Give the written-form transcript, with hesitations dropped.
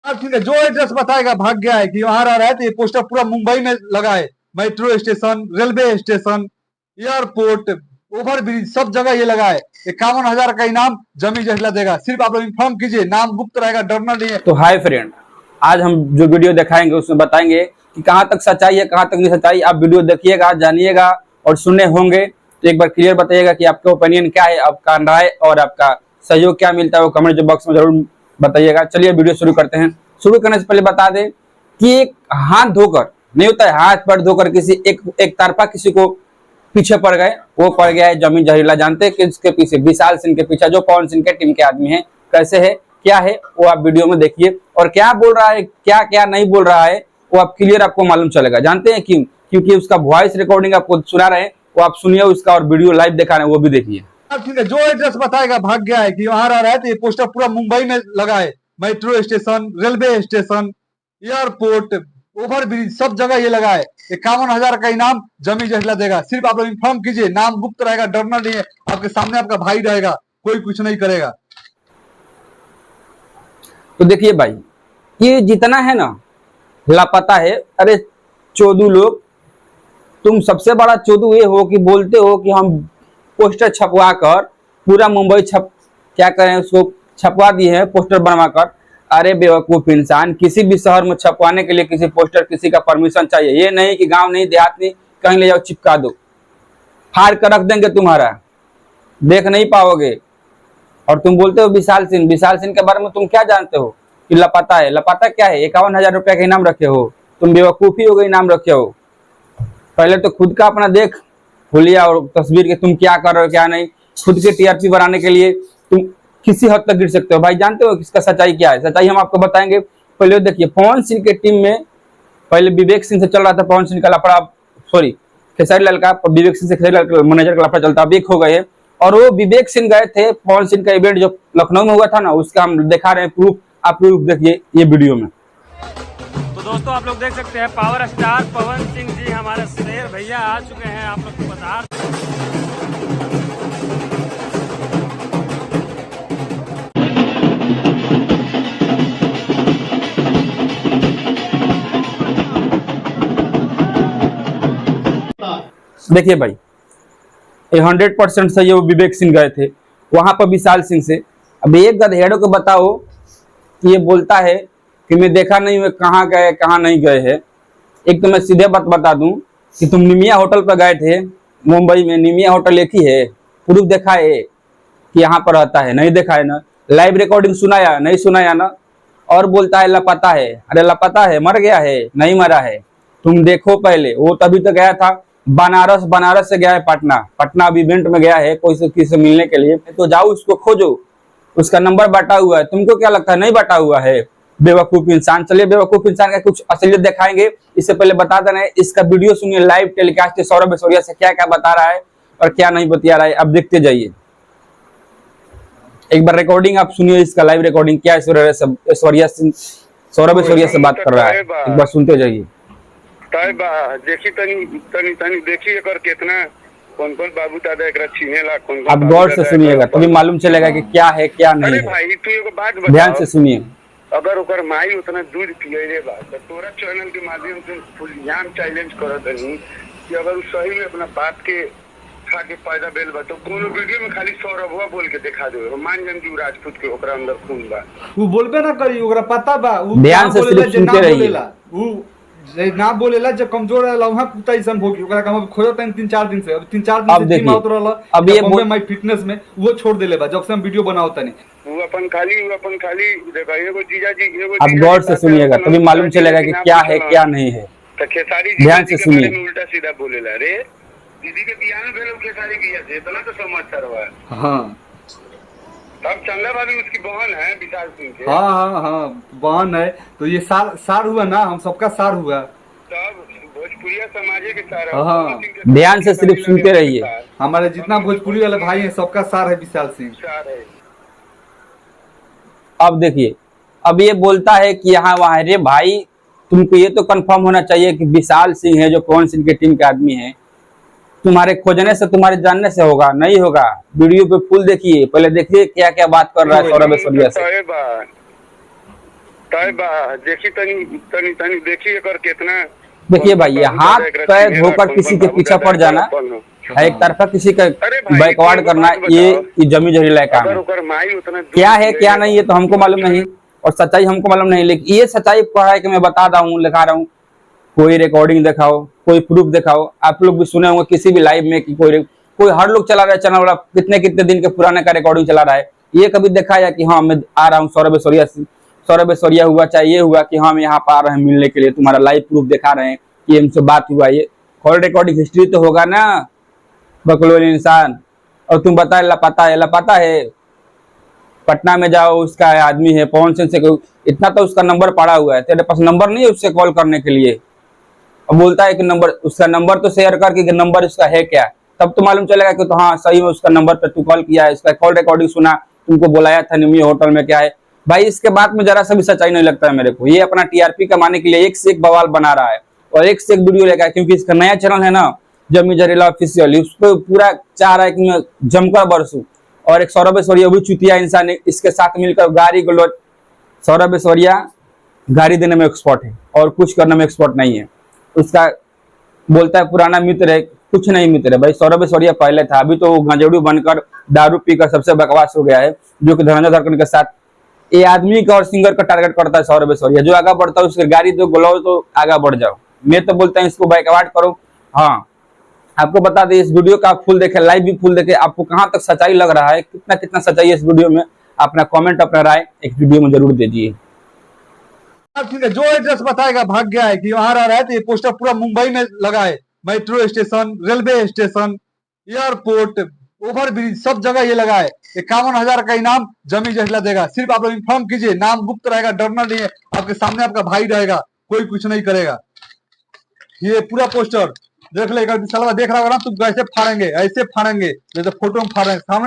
जो एड्रेस बताएगा भाग गया है कि वहां रह रहा है, तो ये पोस्टर पूरा मुंबई में लगा है। Metro station, railway station, airport, overbridge, सब जगह ये लगा है। 51,000 का इनाम जमी जहला देगा। सिर्फ आप लोग इन्फॉर्म कीजिए, नाम गुप्त रहेगा, डरना नहीं है। तो हाय फ्रेंड, आज हम जो वीडियो दिखाएंगे उसमें बताएंगे कि कहाँ तक सच्चाई है, कहाँ तक नहीं सच्चाई। आप वीडियो देखिएगा, जानिएगा और सुनने होंगे तो एक बार क्लियर बताइएगा कि आपका ओपिनियन क्या है, आपका राय और आपका सहयोग क्या मिलता है, वो कमेंट बॉक्स में जरूर बताइएगा। चलिए वीडियो शुरू करते हैं। शुरू करने से पहले बता दें कि एक हाथ धोकर नहीं होता है, हाथ पैर धोकर किसी एक तरफा किसी को पीछे पड़ गए, वो पड़ गया है जमी जहरीला। जानते हैं कि इसके पीछे विशाल सिंह के पीछे जो पवन सिंह के टीम के आदमी है, कैसे है क्या है वो आप वीडियो में देखिए। और क्या बोल रहा है, क्या क्या नहीं बोल रहा है, वो आप क्लियर आपको मालूम चलेगा। जानते हैं क्यों? क्योंकि उसका वॉइस रिकॉर्डिंग आपको सुना रहे हैं, वो आप सुनिए उसका, और वीडियो लाइव दिखा रहे हैं वो भी देखिए। जो एड्रेस बताएगा भाग गया है कि वहां रह रहा है, तो ये पोस्टर पूरा मुंबई में लगा है। Metro station, railway station, airport, overbridge, सब जगह ये लगा है। 51,000 का इनाम जमी जहला देगा। सिर्फ आप लोग इन्फॉर्म कीजिए, नाम गुप्त रहेगा, डरना नहीं है। आपके सामने आपका भाई रहेगा, कोई कुछ नहीं करेगा। तो देखिए भाई, ये जितना है ना लापता है, अरे चोदू लोग, तुम सबसे बड़ा चोदू ये हो कि बोलते हो कि हम पोस्टर छपवा कर पूरा मुंबई क्या करें, उसको छपवा दिए हैं पोस्टर बनवा कर। अरे बेवकूफ इंसान, किसी भी शहर में छपवाने के लिए किसी पोस्टर किसी का परमिशन चाहिए। ये नहीं कि गांव नहीं देहात नहीं कहीं ले जाओ चिपका दो, फाड़ कर रख देंगे, तुम्हारा देख नहीं पाओगे। और तुम बोलते हो विशाल सिंह, विशाल सिंह के बारे में तुम क्या जानते हो कि लापता है? लापता क्या है? 51,000 रुपया का इनाम रखे हो, तुम बेवकूफी हो गई, इनाम रखे हो। पहले तो खुद का अपना देख हुलिया और तस्वीर के तुम क्या कर रहे हो क्या नहीं। खुद के टीआरपी बनाने के लिए तुम किसी हद तक गिर सकते हो। भाई जानते हो इसका सच्चाई क्या है? सच्चाई हम आपको बताएंगे। पहले देखिए, पवन सिंह के टीम में पहले विवेक सिंह से चल रहा था, पवन सिंह का लफड़ा, सॉरी खेसारी लाल का विवेक सिंह से खेसारी लाल मैनेजर का लफड़ा चलता, अब एक हो गए। और वो विवेक सिंह गए थे पवन सिंह का इवेंट जो लखनऊ में हुआ था ना, उसका हम दिखा रहे हैं प्रूफ। आप प्रूफ देखिए ये वीडियो में। तो दोस्तों आप लोग देख सकते हैं पावर स्टार पवन सिंह जी, हमारे शेर भैया आ चुके हैं। आप लोग को बता देखिए भाई, ये 100% सही है, वो विवेक सिंह गए थे वहां पर विशाल सिंह से। अब एक गधेड़ों को बताओ कि ये बोलता है कि मैं देखा नहीं हूँ कहाँ गए कहाँ नहीं गए है। एक तो मैं सीधे बात बता दूं कि तुम निमिया होटल पर गए थे मुंबई में, निमिया होटल एक ही है, प्रूफ देखा है कि यहाँ पर रहता है? नहीं देखा है ना। लाइव रिकॉर्डिंग सुनाया नहीं सुनाया ना। और बोलता है लापता है। अरे लापता है, मर गया है? नहीं मरा है। तुम देखो पहले, वो तभी तो गया था बनारस, बनारस से गया है पटना, पटना अब इवेंट में गया है कोई से किसी से मिलने के लिए। तो जाओ उसको खोजो, उसका नंबर बटा हुआ है। तुमको क्या लगता है नहीं बटा हुआ है? बेवकूफ इंसान। चलिए बेवकूफ इंसान का कुछ असलियत दिखाएंगे। इससे पहले बता देना है, इसका वीडियो सुनिए, लाइव टेलीकास्ट सौरभ ऐश्वर्या से क्या क्या बता रहा है और क्या नहीं बता रहा है। अब देखते जाइए, एक बार रिकॉर्डिंग आप सुनिए, इसका लाइव रिकॉर्डिंग क्या ऐश्वर्या सौरभ ऐश्वर्या से बात कर रहा है, एक बार सुनते जाइए। देखी तनी देखी एकर कितना कौन कौन बाबू दादा एकरा छीनेला, कौन आप गौर से सुनिएगा तभी मालूम चलेगा कि क्या है क्या नहीं है। भाई तू एगो बात बता, ध्यान से सुनिए। अगर ओकर माई उतना दूध पियले बा तो तोरा चैनल के माध्यम से फुलियाम चैलेंज करत हनी कि अगर उ सही में अपना बात के खा के पैदा भेल बा तो कोनो वीडियो में खाली सौरभवा बोल के दिखा दे, मान जन की राजपूत के ओकरा अंदर खून बा, वो बोलबे ना करी, ओकरा पता बा। ध्यान से सिर्फ सुनते रहिए। ना बोलेला जब कमजोर रहला वहां कुत्ता ऐसन भोगी, ओकरा का हम खोजत हैं 3-4 दिन से। अब 3-4 दिन से जिम आवत रहला। अब ये बॉम्बे माय फिटनेस में वो छोड़ देले बा जब से हम वीडियो बनाओ तनी। वो अपन खाली देखा एगो जीजा जी, एगो अब गौर से सुनिएगा तभी मालूम चलेगा कि क्या है क्या नहीं है। तो खेसारी ध्यान से सुनिए। उल्टा सीधा बोलेला रे, दीदी के बियाह में भेल खेसारी किया थे, इतना तो समझ सरवा। हां तब चंदा भाभी उसकी बहन है विशाल सिंह के। हाँ बहन है। तो ये सार हुआ ना, हम सबका सार हुआ। तब भोजपुरिया समाज के सार। हाँ, ध्यान से सिर्फ सुनते रहिए। हमारे जितना भोजपुरी वाले भाई हैं सबका सार है विशाल सिंह। अब देखिए, अब ये बोलता है कि यहाँ वहाँ। अरे भाई, तुमको ये तो कंफर्म होना चाहिए कि विशाल सिंह है जो पवन सिंह की टीम के आदमी है। तुम्हारे खोजने से तुम्हारे जानने से होगा? नहीं होगा। वीडियो पे फुल देखिए, पहले देखिए क्या क्या बात कर रहा है सौरभ ऐश्वर्या से। तय बा देखी तनी तनी तनी देखी एकर कितना। देखिए भाई, ये हाथ पैर धोकर किसी के पीछे पड़ जाना, एक तरफा किसी का बैकवर्ड करना, ये जमी जहरीला काम है। क्या है क्या नहीं ये तो हमको मालूम नहीं, और सच्चाई हमको मालूम नहीं, लेकिन ये सच्चाई है कि मैं बता रहा हूँ, लिखा रहा हूँ। कोई रिकॉर्डिंग दिखाओ, कोई प्रूफ दिखाओ। आप लोग भी सुने होंगे किसी भी लाइव में कि कोई हर लोग चला रहा है चैनल वाला, कितने कितने दिन के पुराने का रिकॉर्डिंग चला रहा है। ये कभी देखा है कि हाँ मैं आ रहा हूँ सौरभ ऐश्वर्या हुआ, चाहे ये हुआ कि हम यहाँ पर आ रहे हैं मिलने के लिए, तुम्हारा लाइव प्रूफ दिखा रहे हैं कि हमसे बात हुआ। ये कॉल रिकॉर्डिंग हिस्ट्री तो होगा ना बकलोल इंसान। और तुम बताए लापता है। पटना में जाओ, उसका आदमी है पवन सिंह से, इतना तो उसका नंबर पड़ा हुआ है, तेरे पास नंबर नहीं है उससे कॉल करने के लिए। और बोलता है कि नंबर, उसका नंबर तो शेयर करके कि नंबर उसका है क्या, तब तो मालूम चलेगा कि तो हाँ सही में उसका नंबर पर तू कॉल किया है, उसका कॉल रिकॉर्डिंग सुना, तुमको बुलाया था निमी होटल में, क्या है भाई। इसके बाद में जरा सा भी सच्चाई नहीं लगता है मेरे को। ये अपना टीआरपी कमाने के लिए एक से एक बवाल बना रहा है और एक से एक वीडियो लेकर, क्योंकि इसका नया चैनल है ना जमी जहरीला ऑफिशियल, उसको पूरा चाह रहा है कि मैं जमकर बरसूं। और एक सौरभ ऐश्वर्या भी चुतिया इंसान है, इसके साथ मिलकर गाड़ी गलौज। सौरभ ऐश्वर्या गाड़ी देने में एक्सपर्ट है और कुछ करने में एक्सपर्ट नहीं है। उसका बोलता है पुराना मित्र है, कुछ नहीं मित्र है भाई। सौरभ ऐश्वर्या पहले था, अभी तो गंजेड़ू बनकर दारू पीकर सबसे बकवास हो गया है, जो कि धर्मेंद्र धड़कन के साथ। ये आदमी का और सिंगर का टारगेट करता है सौरभ ऐश्वर्या। जो आगे बढ़ता है उसकी गाड़ी दो गलौज तो आगे बढ़ जाओ। मैं तो बोलता हूँ इसको बैकवर्ड करो। हाँ, आपको बता दें इस वीडियो का आप फुल देखें, लाइव भी फुल देखें, आपको कहां तक सच्चाई लग रहा है, कितना कितना सच्चाई है इस वीडियो में। अपना कमेंट, अपना राय एक वीडियो में जरूर दीजिए। ठीक है, जो एड्रेस बताएगा भाग गया है कि वहां रह रहा है, तो ये पोस्टर पूरा मुंबई में लगा है। Metro station, railway station, airport, overbridge, सब जगह ये लगा है। 51,000 का इनाम जमी जहरीला देगा। सिर्फ आप लोग इन्फॉर्म कीजिए, नाम गुप्त रहेगा, डरना नहीं है। आपके सामने आपका भाई रहेगा, कोई कुछ नहीं करेगा। ये पूरा पोस्टर देख लेगा, देख रहा होगा ना, तुम कैसे फाड़ेंगे, ऐसे फाड़ेंगे जैसे फोटो में फाड़ रहे हैं सामने।